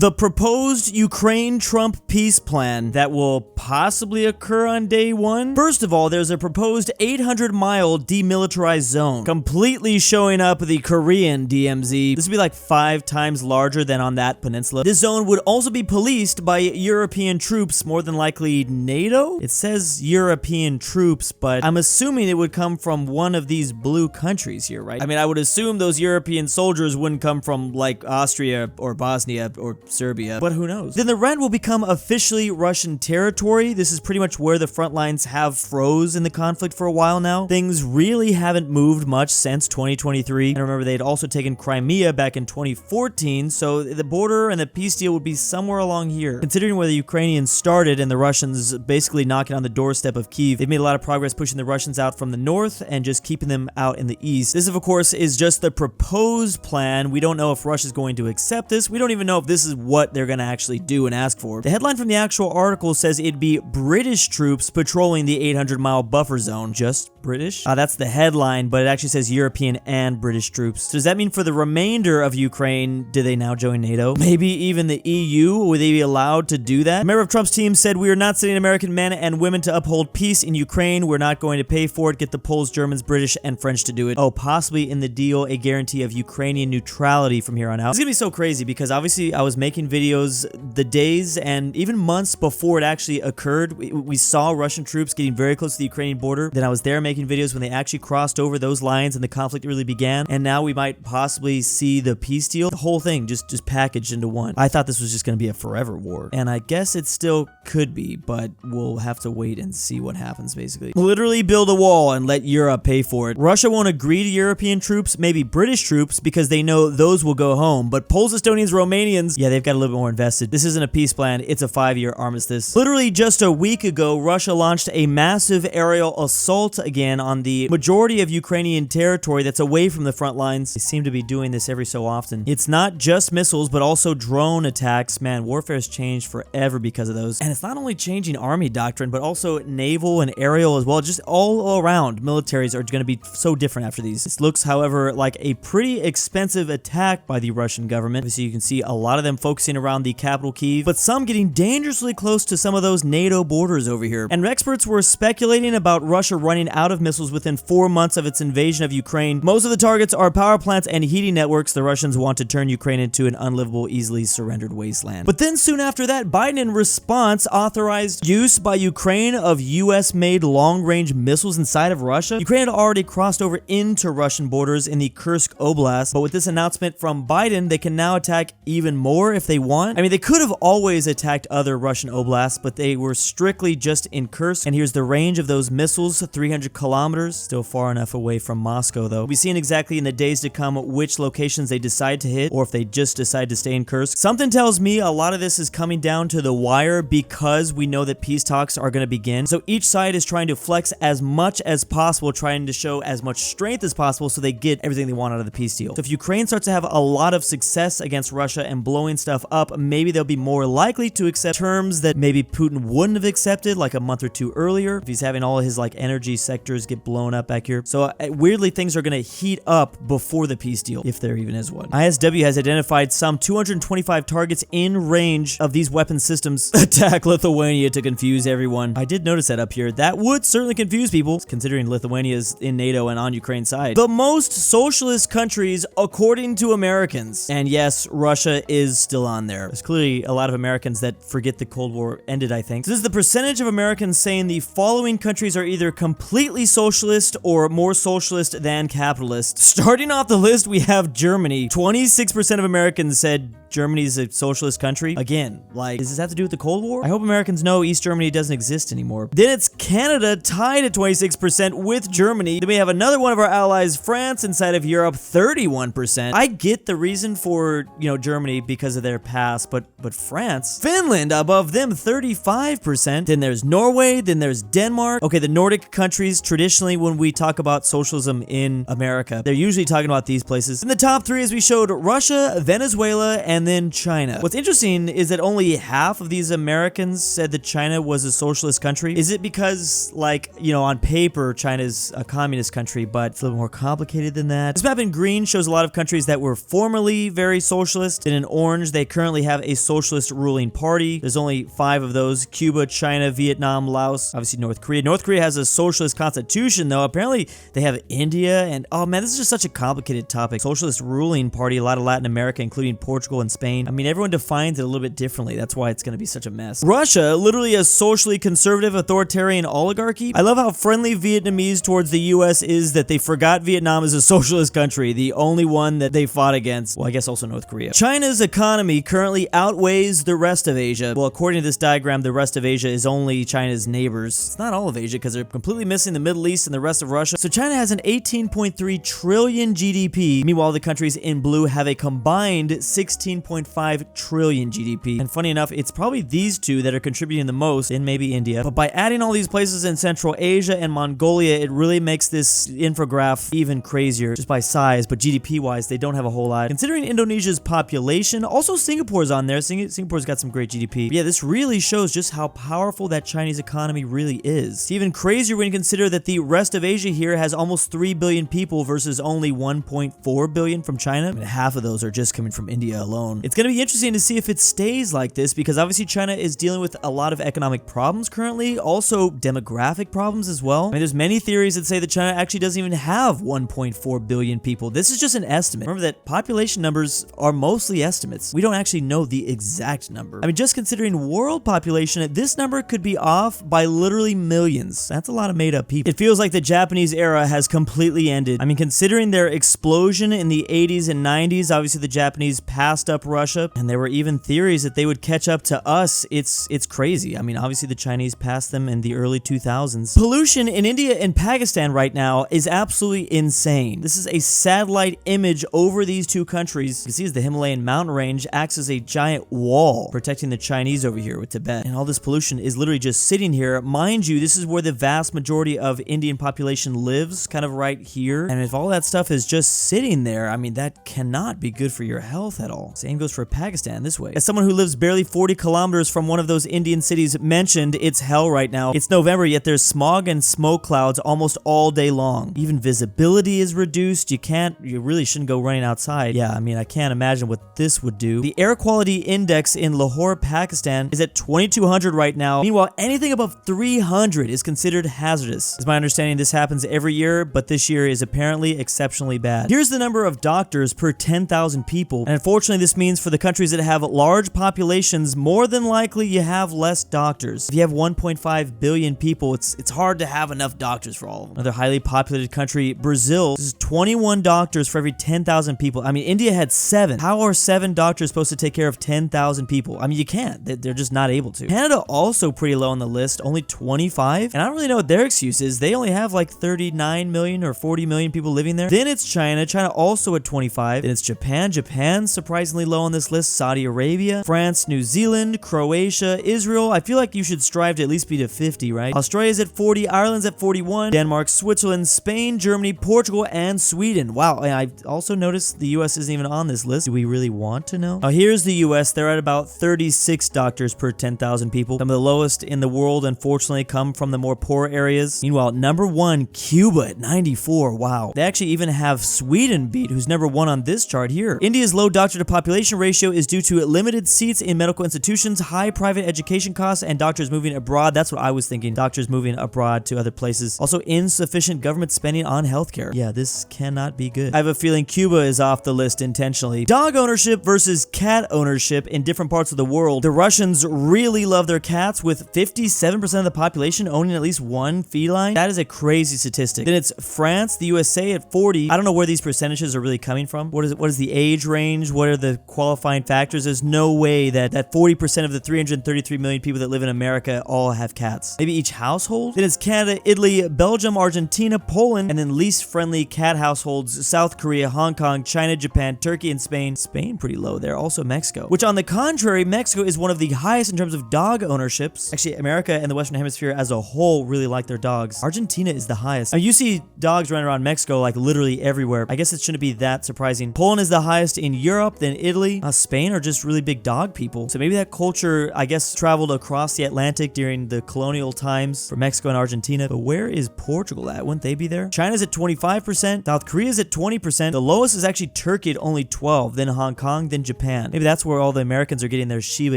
The proposed Ukraine-Trump peace plan that will possibly occur on day one. First of all, there's a proposed 800-mile demilitarized zone, completely showing up the Korean DMZ. This would be like 5 times larger than on that peninsula. This zone would also be policed by European troops, more than likely NATO? It says European troops, but I'm assuming it would come from one of these blue countries here, right? I mean, I would assume those European soldiers wouldn't come from like Austria or Bosnia or Serbia, but who knows? Then the Ren will become officially Russian territory. This is pretty much where the front lines have froze in the conflict for a while now. Things really haven't moved much since 2023. And remember, they had also taken Crimea back in 2014, so the border and the peace deal would be somewhere along here. Considering where the Ukrainians started and the Russians basically knocking on the doorstep of Kyiv, they've made a lot of progress pushing the Russians out from the north and just keeping them out in the east. This, of course, is just the proposed plan. We don't know if Russia's going to accept this. We don't even know if this is what they're going to actually do and ask for. The headline from the actual article says it'd be British troops patrolling the 800-mile buffer zone. Just British? That's the headline, but it actually says European and British troops. So does that mean for the remainder of Ukraine, do they now join NATO? Maybe even the EU? Would they be allowed to do that? A member of Trump's team said, "We are not sending American men and women to uphold peace in Ukraine. We're not going to pay for it. Get the Poles, Germans, British, and French to do it." Oh, possibly in the deal, a guarantee of Ukrainian neutrality from here on out. It's gonna be so crazy because obviously I was making videos the days and even months before it actually occurred. We saw Russian troops getting very close to the Ukrainian border. Then I was there making videos when they actually crossed over those lines and the conflict really began. And now we might possibly see the peace deal. The whole thing just packaged into one. I thought this was just going to be a forever war. And I guess it still could be, but we'll have to wait and see what happens, basically. Literally build a wall and let Europe pay for it. Russia won't agree to European troops, maybe British troops, because they know those will go home. But Poles, Estonians, Romanians, yeah, they've got a little bit more invested. This isn't a peace plan, it's a 5-year armistice. Literally just a week ago, Russia launched a massive aerial assault again on the majority of Ukrainian territory that's away from the front lines. They seem to be doing this every so often. It's not just missiles, but also drone attacks. Man, warfare's changed forever because of those. And it's not only changing army doctrine, but also naval and aerial as well. Just all around, militaries are going to be so different after these. This looks, however, like a pretty expensive attack by the Russian government. Obviously, you can see a lot of them focusing around the capital Kyiv, but some getting dangerously close to some of those NATO borders over here. And experts were speculating about Russia running out of missiles within 4 months of its invasion of Ukraine. Most of the targets are power plants and heating networks. The Russians want to turn Ukraine into an unlivable, easily surrendered wasteland. But then soon after that, Biden in response authorized use by Ukraine of US-made long-range missiles inside of Russia. Ukraine had already crossed over into Russian borders in the Kursk Oblast, but with this announcement from Biden, they can now attack even more if they want. I mean, they could have always attacked other Russian oblasts, but they were strictly just in Kursk. And here's the range of those missiles, 300 kilometers. Still far enough away from Moscow, though. We'll be seeing exactly in the days to come which locations they decide to hit, or if they just decide to stay in Kursk. Something tells me a lot of this is coming down to the wire because we know that peace talks are going to begin. So each side is trying to flex as much as possible, trying to show as much strength as possible so they get everything they want out of the peace deal. So if Ukraine starts to have a lot of success against Russia and blowing stuff up, maybe they'll be more likely to accept terms that maybe Putin wouldn't have accepted like a month or two earlier, if he's having all of his like energy sectors get blown up back here. So weirdly, things are going to heat up before the peace deal, if there even is one. ISW has identified some 225 targets in range of these weapon systems. Attack Lithuania to confuse everyone. I did notice that up here. That would certainly confuse people, considering Lithuania is in NATO and on Ukraine's side. The most socialist countries according to Americans. And yes, Russia is still on there. There's clearly a lot of Americans that forget the Cold War ended, I think. So this is the percentage of Americans saying the following countries are either completely socialist or more socialist than capitalist. Starting off the list, we have Germany. 26% of Americans said Germany's a socialist country. Again, like, does this have to do with the Cold War? I hope Americans know East Germany doesn't exist anymore. Then it's Canada, tied at 26% with Germany. Then we have another one of our allies, France, inside of Europe, 31%. I get the reason for, Germany because of their past, but France, Finland above them, 35%. Then there's Norway, then there's Denmark. Okay, the Nordic countries, traditionally when we talk about socialism in America, they're usually talking about these places. In the top 3, as we showed, Russia, Venezuela, and then China. What's interesting is that only half of these Americans said that China was a socialist country. Is it because, on paper, China's a communist country, but it's a little more complicated than that? This map in green shows a lot of countries that were formerly very socialist, and in orange, countries, they currently have a socialist ruling party. There's only 5 of those: Cuba, China, Vietnam, Laos, obviously North Korea. North Korea has a socialist constitution, though. Apparently, they have India, and oh man, this is just such a complicated topic. Socialist ruling party, a lot of Latin America, including Portugal and Spain. I mean, everyone defines it a little bit differently. That's why it's going to be such a mess. Russia, literally a socially conservative authoritarian oligarchy. I love how friendly Vietnamese towards the US is that they forgot Vietnam is a socialist country, the only one that they fought against. Well, I guess also North Korea. China's economy currently outweighs the rest of Asia. Well, according to this diagram, the rest of Asia is only China's neighbors. It's not all of Asia because they're completely missing the Middle East and the rest of Russia. So China has an 18.3 trillion GDP. Meanwhile, the countries in blue have a combined 16.5 trillion GDP. And funny enough, it's probably these two that are contributing the most, and maybe India. But by adding all these places in Central Asia and Mongolia, it really makes this infograph even crazier just by size. But GDP-wise, they don't have a whole lot. Considering Indonesia's population, also Singapore's on there. Singapore's got some great GDP. But yeah, this really shows just how powerful that Chinese economy really is. It's even crazier when you consider that the rest of Asia here has almost 3 billion people versus only 1.4 billion from China. I mean, half of those are just coming from India alone. It's going to be interesting to see if it stays like this, because obviously China is dealing with a lot of economic problems currently, also demographic problems as well. I mean, there's many theories that say that China actually doesn't even have 1.4 billion people. This is just an estimate. Remember that population numbers are mostly estimates. We don't actually know the exact number. I mean, just considering world population, this number could be off by literally millions. That's a lot of made up people. It feels like the Japanese era has completely ended. I mean, considering their explosion in the 80s and 90s, obviously the Japanese passed up Russia, and there were even theories that they would catch up to us. It's crazy. I mean, obviously the Chinese passed them in the early 2000s. Pollution in India and Pakistan right now is absolutely insane. This is a satellite image over these two countries. You can see as the Himalayan mountain range acts as a giant wall protecting the Chinese over here with Tibet. And all this pollution is literally just sitting here. Mind you, this is where the vast majority of Indian population lives, kind of right here. And if all that stuff is just sitting there, I mean, that cannot be good for your health at all. Same goes for Pakistan this way. As someone who lives barely 40 kilometers from one of those Indian cities mentioned, it's hell right now. It's November, yet there's smog and smoke clouds almost all day long. Even visibility is reduced. You really shouldn't go running outside. Yeah, I mean, I can't imagine what this would do. The air quality index in Lahore, Pakistan is at 2200 right now. Meanwhile, anything above 300 is considered hazardous. It's my understanding this happens every year, but this year is apparently exceptionally bad. Here's the number of doctors per 10,000 people. And unfortunately, this means for the countries that have large populations, more than likely you have less doctors. If you have 1.5 billion people, it's hard to have enough doctors for all of them. Another highly populated country, Brazil, this is 21 doctors for every 10,000 people. I mean, India had 7. How are 7 doctors supposed to take care of 10,000 people? I mean, you can't. They're just not able to. Canada also pretty low on the list, only 25. And I don't really know what their excuse is. They only have like 39 million or 40 million people living there. Then it's China. China also at 25. Then it's Japan. Japan surprisingly low on this list. Saudi Arabia, France, New Zealand, Croatia, Israel. I feel like you should strive to at least be to 50, right? Australia's at 40. Ireland's at 41. Denmark, Switzerland, Spain, Germany, Portugal, and Sweden. Wow. And I also noticed the US isn't even on this list. Do we really want to know? Now here's the US. They're at about 36 doctors per 10,000 people. Some of the lowest in the world, unfortunately, come from the more poor areas. Meanwhile, number 1, Cuba at 94. Wow. They actually even have Sweden beat, who's number 1 on this chart here. India's low doctor to population ratio is due to limited seats in medical institutions, high private education costs, and doctors moving abroad. That's what I was thinking. Doctors moving abroad to other places. Also, insufficient government spending on healthcare. Yeah, this cannot be good. I have a feeling Cuba is off the list intentionally. Dog ownership versus cat ownership in different parts of the world. The Russians really love their cats, with 57% of the population owning at least one feline. That is a crazy statistic. Then it's France, the USA at 40. I don't know where these percentages are really coming from. What is the age range? What are the qualifying factors? There's no way that 40% of the 333 million people that live in America all have cats. Maybe each household? Then it's Canada, Italy, Belgium, Argentina, Poland, and then least friendly cat households, South Korea, Hong Kong, China, Japan, Turkey, and Spain. Spain pretty low there. Also Mexico. Which on the contrary, Mexico is one of the highest in terms of dog ownerships. Actually, America and the Western Hemisphere as a whole really like their dogs. Argentina is the highest. Now, you see dogs running around Mexico like literally everywhere. I guess it shouldn't be that surprising. Poland is the highest in Europe, then Italy. Spain are just really big dog people. So maybe that culture, I guess, traveled across the Atlantic during the colonial times for Mexico and Argentina. But where is Portugal at? Wouldn't they be there? China's at 25%. South Korea's at 20%. The lowest is actually Turkey at only 12. Then Hong Kong, then Japan. Japan. Maybe that's where all the Americans are getting their Shiba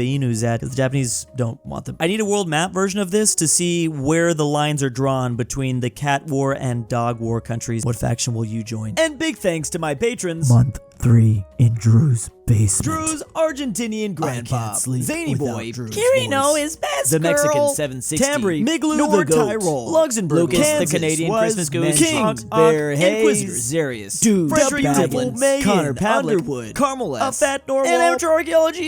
Inus at, because the Japanese don't want them. I need a world map version of this to see where the lines are drawn between the cat war and dog war countries. What faction will you join? And big thanks to my patrons. Month 3 in Drew's basement. Drew's Argentinian Grandpa, ZaneyBoi, KirinoIsBestGirl, the Mexican 760, Tambre, Mgmluthegoat, Tyrol, Luxembourg, Kansas, the Canadian Christmas Goose, KingBearHaze, InquisitorXarius, DoOOCHBAGGINS, Fredrik Tibblin, Pavlik, Underwood, Carmel aPhatNarwhal, and Archaeology.